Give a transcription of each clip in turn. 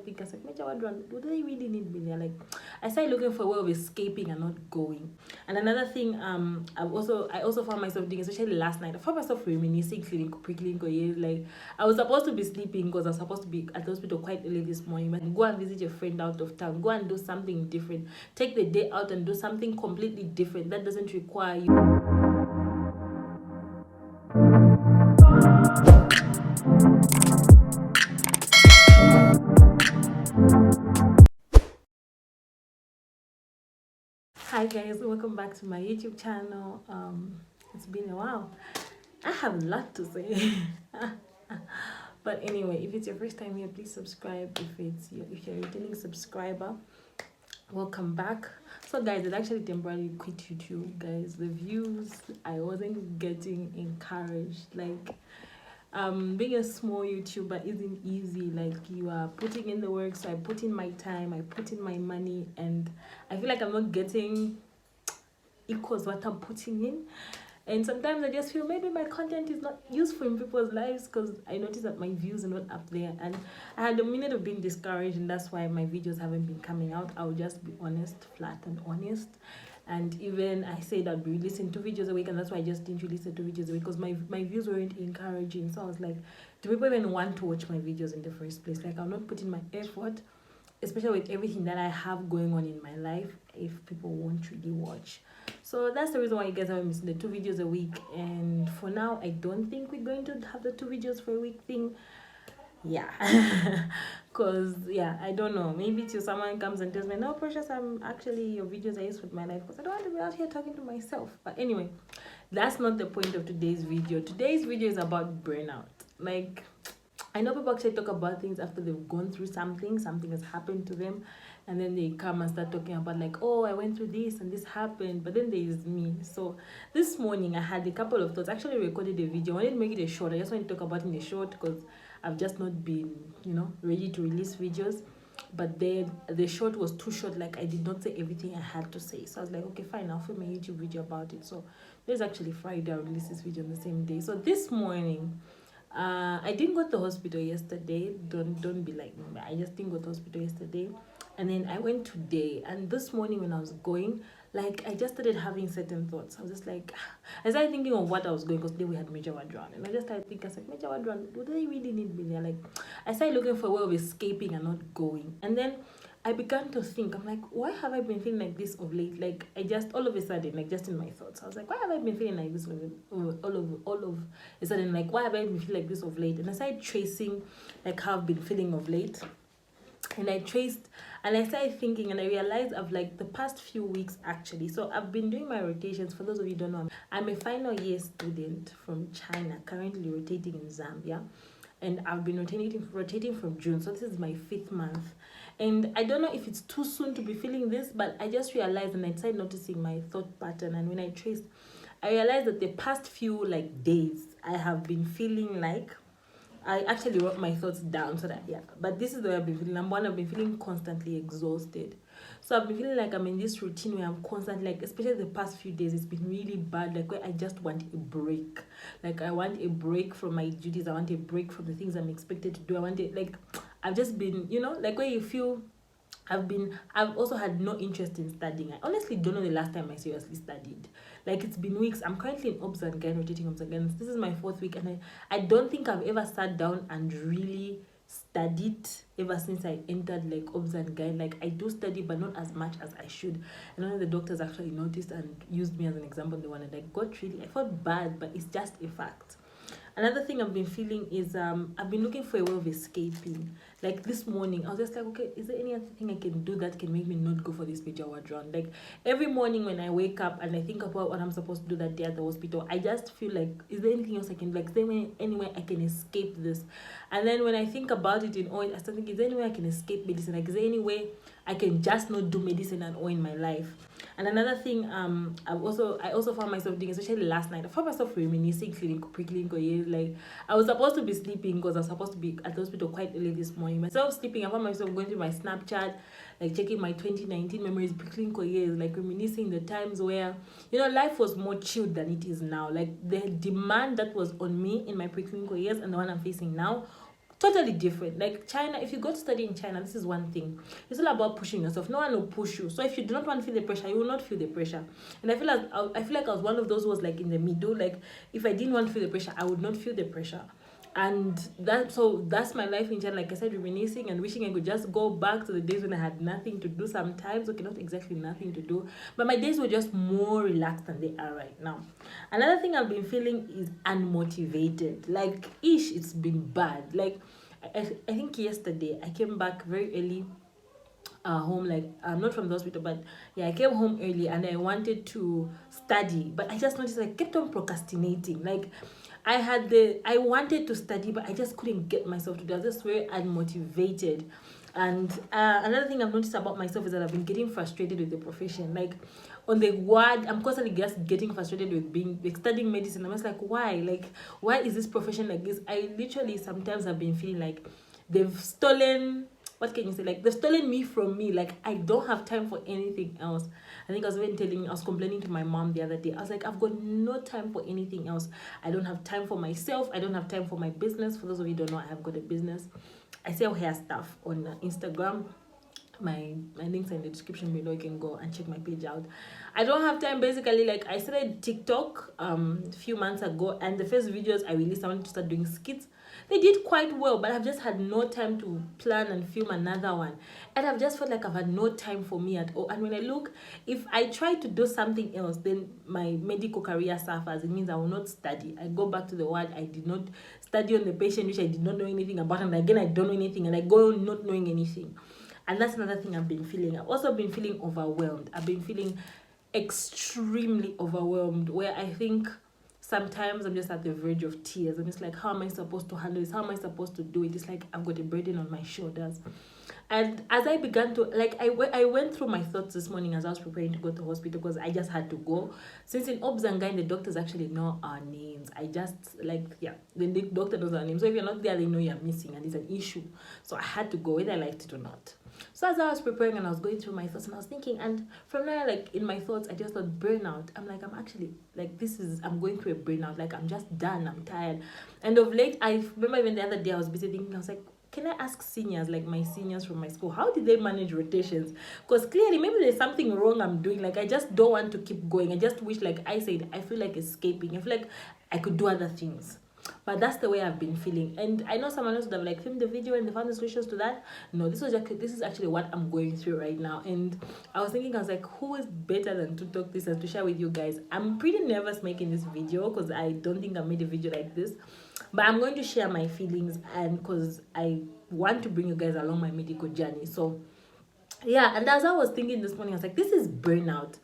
think I was like, Major, what do they really need me there? Like, I started looking for a way of escaping and not going. And another thing, I also found myself doing, especially last night. I found myself reminiscing, pre-clinical years. Like, I was supposed to be sleeping because I was supposed to be at the hospital quite early this morning. But go and visit your friend out of town. Go and do something different. Take the day out and do something completely different. That doesn't require you. Hi guys, welcome back to my YouTube channel. It's been a while. I have a lot to say. But anyway, if it's your first time here, please subscribe. If you're a returning subscriber, welcome back. So guys, it actually temporarily quit YouTube, guys. The views, I wasn't getting encouraged. Like, being a small YouTuber isn't easy. Like, you are putting in the work, so I put in my time, I put in my money, and I feel like I'm not getting equals what I'm putting in. And sometimes I just feel maybe my content is not useful in people's lives because I noticed that my views are not up there. And I had a minute of being discouraged, and that's why my videos haven't been coming out. I'll just be honest, flat and honest. And even I said I'd be releasing 2 videos a week, and that's why I just didn't release the 2 videos a week because my views weren't encouraging. So I was like, do people even want to watch my videos in the first place? Like, I'll not put in my effort, especially with everything that I have going on in my life, if people won't really watch. So that's the reason why you guys are missing the 2 videos a week. And for now, I don't think we're going to have the 2 videos for a week thing. Yeah. Because yeah, I don't know, maybe till someone comes and tells me, no Precious, I'm actually, your videos are useful in my life, because I don't want to be out here talking to myself. But anyway, that's not the point of today's video. Today's video is about burnout. Like, I know people actually talk about things after they've gone through something has happened to them, and then they come and start talking about like, oh, I went through this and this happened. But then there is me. So this morning I had a couple of thoughts. I actually recorded a video. I wanted to make it a short. I just want to talk about it in a short because I've just not been, ready to release videos. But then the short was too short. Like, I did not say everything I had to say. So I was like, okay, fine, I'll film a YouTube video about it. So there's actually Friday, I'll release this video on the same day. So this morning, I didn't go to the hospital yesterday. Don't be like me. I just didn't go to the hospital yesterday, and then I went today. And this morning when I was going, like, I just started having certain thoughts. I was just like, I started thinking of what I was going, because today we had Major Wadran, and I just started thinking, I was like, Major Wadran, do they really need me there? Like, I started looking for a way of escaping and not going, and then I began to think, I'm like, why have I been feeling like this of late? Like, I just, all of a sudden, like, just in my thoughts, I was like, why have I been feeling like this all of a sudden? Like, why have I been feeling like this of late? And I started tracing, like, how I've been feeling of late. And I traced, and I started thinking, and I realized of like the past few weeks actually. So I've been doing my rotations. For those of you who don't know, I'm a final year student from China, currently rotating in Zambia. And I've been rotating from June, so this is my 5th month. And I don't know if it's too soon to be feeling this, but I just realized, and I started noticing my thought pattern. And when I traced, I realized that the past few like days I have been feeling like, I actually wrote my thoughts down so that, yeah, but this is the way I've been feeling. Number one, I've been feeling constantly exhausted. So I've been feeling like I'm in this routine where I'm constantly, like, especially the past few days, it's been really bad. Like, where I just want a break. Like, I want a break from my duties. I want a break from the things I'm expected to do. I want it, like, I've just been, like, where you feel, I've also had no interest in studying. I honestly don't know the last time I seriously studied. Like, it's been weeks. I'm currently in obs and gyne, rotating obs and gyne. This is my 4th week, and I don't think I've ever sat down and really studied ever since I entered like obs and gyne. Like, I do study, but not as much as I should. And one of the doctors actually noticed and used me as an example. They wanted, like, I felt bad, but it's just a fact. Another thing I've been feeling is I've been looking for a way of escaping. Like, this morning, I was just like, okay, is there any other thing I can do that can make me not go for this major ward round? Like, every morning when I wake up and I think about what I'm supposed to do that day at the hospital, I just feel like, is there anything else I can do? Like, is there any way I can escape this? And then when I think about it in oil, I start thinking, is there any way I can escape medicine? Like, is there any way I can just not do medicine and all in my life? And another thing, I also found myself doing, especially last night, I found myself reminiscing pre-clinical years. Like, I was supposed to be sleeping because I was supposed to be at the hospital quite early this morning. Myself sleeping, I found myself going through my Snapchat, like checking my 2019 memories, pre-clinical years, like reminiscing the times where, life was more chilled than it is now. Like, the demand that was on me in my pre-clinical years and the one I'm facing now totally different. Like China, if you go to study in China, this is one thing. It's all about pushing yourself. No one will push you. So if you do not want to feel the pressure, you will not feel the pressure. And I feel like I was one of those who was like in the middle. Like if I didn't want to feel the pressure, I would not feel the pressure. And that's my life in China. Like I said, reminiscing and wishing I could just go back to the days when I had nothing to do sometimes. Okay, not exactly nothing to do, but my days were just more relaxed than they are right now. Another thing I've been feeling is unmotivated. Like it's been bad. Like I think yesterday I came back very early home. Like I'm not from the hospital, but yeah, I came home early and I wanted to study, but I just noticed I kept on procrastinating. Like I wanted to study, but I just couldn't get myself to do it. I was just very unmotivated. And another thing I've noticed about myself is that I've been getting frustrated with the profession. Like on the ward, I'm constantly just getting frustrated with studying medicine. I'm just like, why? Like, why is this profession like this? I literally sometimes have been feeling like they've stolen, what can you say? Like they've stolen me from me. Like I don't have time for anything else. I think I was complaining to my mom the other day. I was like, I've got no time for anything else. I don't have time for myself. I don't have time for my business. For those of you who don't know, I have got a business. I sell hair stuff on Instagram. My links are in the description below. You can go and check my page out. I don't have time. Basically, like I started TikTok a few months ago, and the first videos I released, I wanted to start doing skits. They did quite well, but I've just had no time to plan and film another one. And I've just felt like I've had no time for me at all. And when I look, if I try to do something else, then my medical career suffers. It means I will not study. I go back to the word. I did not study on the patient, which I did not know anything about. And again, I don't know anything. And I go not knowing anything. And that's another thing I've been feeling. I've also been feeling overwhelmed. I've been feeling extremely overwhelmed, where I think sometimes I'm just at the verge of tears. I'm just like, how am I supposed to handle this? How am I supposed to do it? It's like I've got a burden on my shoulders. And as I began to, like, I went through my thoughts this morning as I was preparing to go to the hospital, because I just had to go. Since in Obzangain, the doctors actually know our names. I just, like, yeah, the doctor knows our names. So if you're not there, they know you're missing, and it's an issue. So I had to go, whether I liked it or not. So as I was preparing and I was going through my thoughts, and I was thinking, and from there, like in my thoughts, I just thought burnout. I'm like, I'm actually, like, I'm going through a burnout. Like, I'm just done. I'm tired. And of late, I remember even the other day, I was busy thinking, I was like, can I ask seniors, like my seniors from my school, how did they manage rotations? Because clearly, maybe there's something wrong I'm doing. Like, I just don't want to keep going. I just wish, like I said, I feel like escaping. I feel like I could do other things. But that's the way I've been feeling. And I know someone else would have like filmed the video and they found the solutions to that. No, this is actually what I'm going through right now. And I was thinking, I was like, who is better than to talk this and to share with you guys? I'm pretty nervous making this video because I don't think I made a video like this. But I'm going to share my feelings, and because I want to bring you guys along my medical journey. So yeah, and as I was thinking this morning, I was like, this is burnout.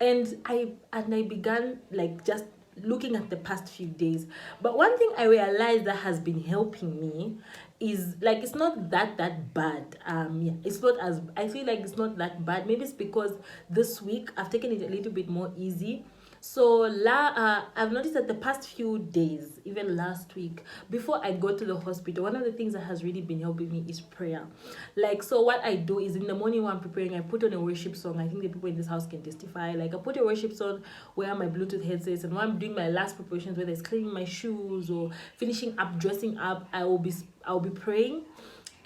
And I began like just looking at the past few days. But one thing I realized that has been helping me is like, it's not that bad. Yeah, it's not as, I feel like it's not that bad. Maybe it's because this week I've taken it a little bit more easy. So I've noticed that the past few days, even last week, before I go to the hospital, one of the things that has really been helping me is prayer. Like, so what I do is in the morning when I'm preparing, I put on a worship song. I think the people in this house can testify. Like, I put a worship song, wear my Bluetooth headsets, and when I'm doing my last preparations, whether it's cleaning my shoes or finishing up, dressing up, I'll be praying.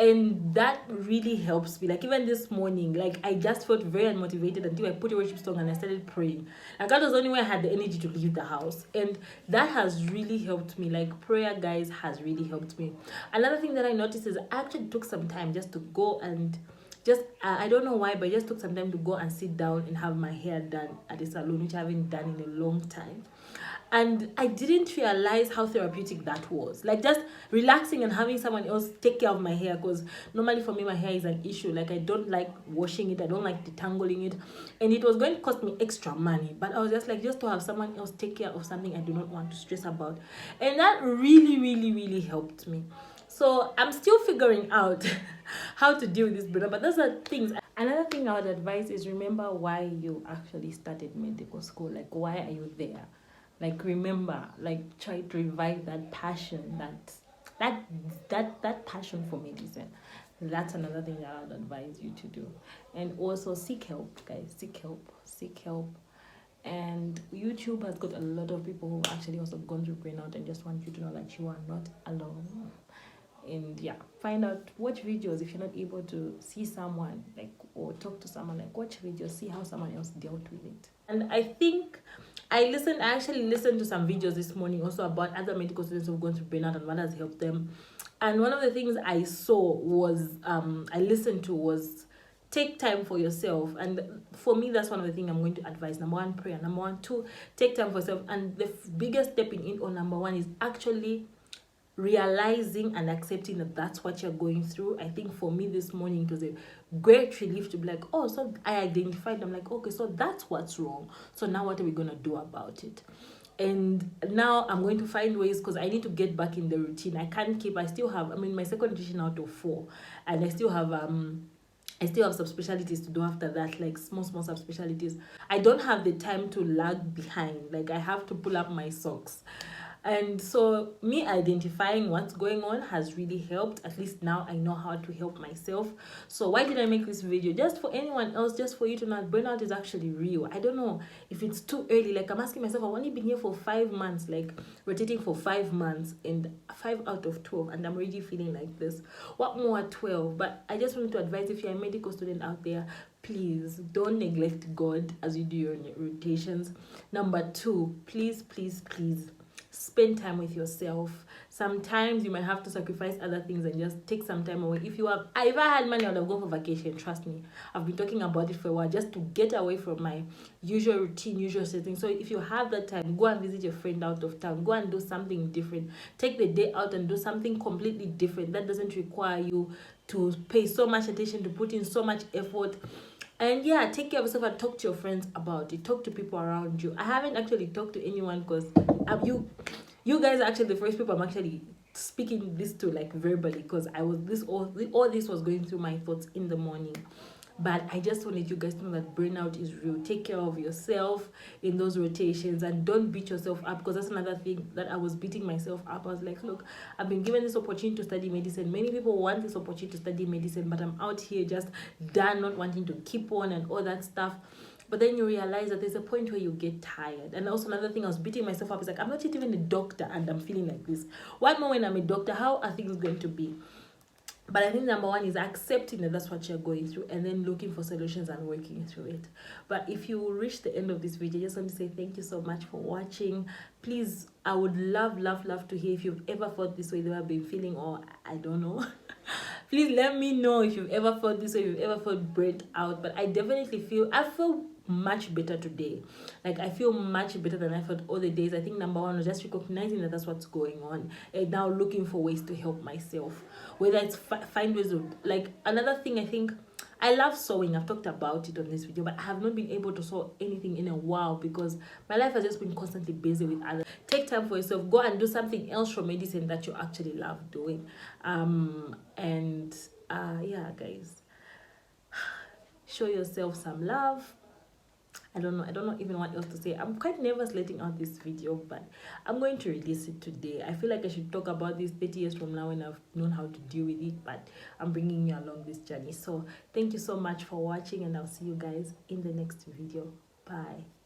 And that really helps me. Like, even this morning, like, I just felt very unmotivated until I put a worship song and I started praying. Like, that was the only way I had the energy to leave the house. And that has really helped me. Like, prayer, guys, has really helped me. Another thing that I noticed is I actually took some time just to go and just, I don't know why, but I just took some time to go and sit down and have my hair done at a salon, which I haven't done in a long time. And I didn't realize how therapeutic that was. Like, just relaxing and having someone else take care of my hair, because normally for me my hair is an issue. Like, I don't like washing it, I don't like detangling it, and it was going to cost me extra money. But I was just like, just to have someone else take care of something I do not want to stress about. And that really helped me. So I'm still figuring out how to deal with this burnout, but those are things. Another thing I would advise is remember why you actually started medical school. Like, why are you there? Like, remember, like, try to revive that passion, that passion for medicine. That's another thing that I would advise you to do. And also seek help, guys. Seek help. And YouTube has got a lot of people who actually also gone through burnout and just want you to know that you are not alone. and yeah, find out, watch videos. If you're not able to see someone like or talk to someone, like watch videos, see how someone else dealt with it. And I think I actually listened to some videos this morning also about other medical students who've gone through burnout and what has helped them. And one of the things I saw was I listened to was take time for yourself. And for me, that's one of the things I'm going to advise. Number one, prayer. Number one, two, take time for yourself. And the biggest stepping in, or number one, is actually realizing and accepting that that's what you're going through. I think for me this morning, it was a great relief to be like, oh, so I identified. I'm like, okay, so that's what's wrong. So now what are we going to do about it? And now I'm going to find ways, because I need to get back in the routine. I can't keep, I still have, my second rotation out of 4, and I still have subspecialties to do after that, like small subspecialties. I don't have the time to lag behind. Like, I have to pull up my socks. And so me identifying what's going on has really helped. At least now I know how to help myself. So why did I make this video? Just for anyone else, just for you to know that burnout is actually real. I don't know if it's too early. Like, I'm asking myself, I've only been here for 5 months, like rotating for 5 months, and 5 out of 12, and I'm already feeling like this. What more at 12? But I just wanted to advise, if you're a medical student out there, please don't neglect God as you do your rotations. Number 2, please spend time with yourself. Sometimes you might have to sacrifice other things and just take some time away. If I had money, I would have gone for vacation. Trust me, I've been talking about it for a while, just to get away from my usual routine, usual setting. So if you have that time, go and visit your friend out of town. Go and do something different. Take the day out and do something completely different that doesn't require you to pay so much attention, to put in so much effort. And yeah, take care of yourself and talk to your friends about it. Talk to people around you. I haven't actually talked to anyone, because you guys are actually the first people I'm actually speaking this to, like, verbally, because I was all this was going through my thoughts in the morning. But I just wanted you guys to know that burnout is real. Take care of yourself in those rotations, and don't beat yourself up, because that's another thing that I was beating myself up. I was like, look, I've been given this opportunity to study medicine. Many people want this opportunity to study medicine, but I'm out here just done, not wanting to keep on and all that stuff. But then you realize that there's a point where you get tired. And also another thing, I was beating myself up is like, I'm not yet even a doctor and I'm feeling like this. One more when I'm a doctor, how are things going to be? But I think number one is accepting that that's what you're going through, and then looking for solutions and working through it. But if you reach the end of this video, I just want to say thank you so much for watching. Please, I would love to hear if you've ever felt this way that I've been feeling, or I don't know. Please let me know if you've ever felt this way, if you've ever felt burnt out. But I definitely feel much better today. Like, I feel much better than I felt all the days. I think number one was just recognizing that that's what's going on, and now looking for ways to help myself, whether it's find ways of, like, another thing, I think I love sewing. I've talked about it on this video, but I have not been able to sew anything in a while because my life has just been constantly busy with others. Take time for yourself. Go and do something else from medicine that you actually love doing. Yeah, guys, show yourself some love. I don't know even what else to say. I'm quite nervous letting out this video, but I'm going to release it today. I feel like I should talk about this 30 years from now when I've known how to deal with it, but I'm bringing you along this journey. So thank you so much for watching, and I'll see you guys in the next video. Bye.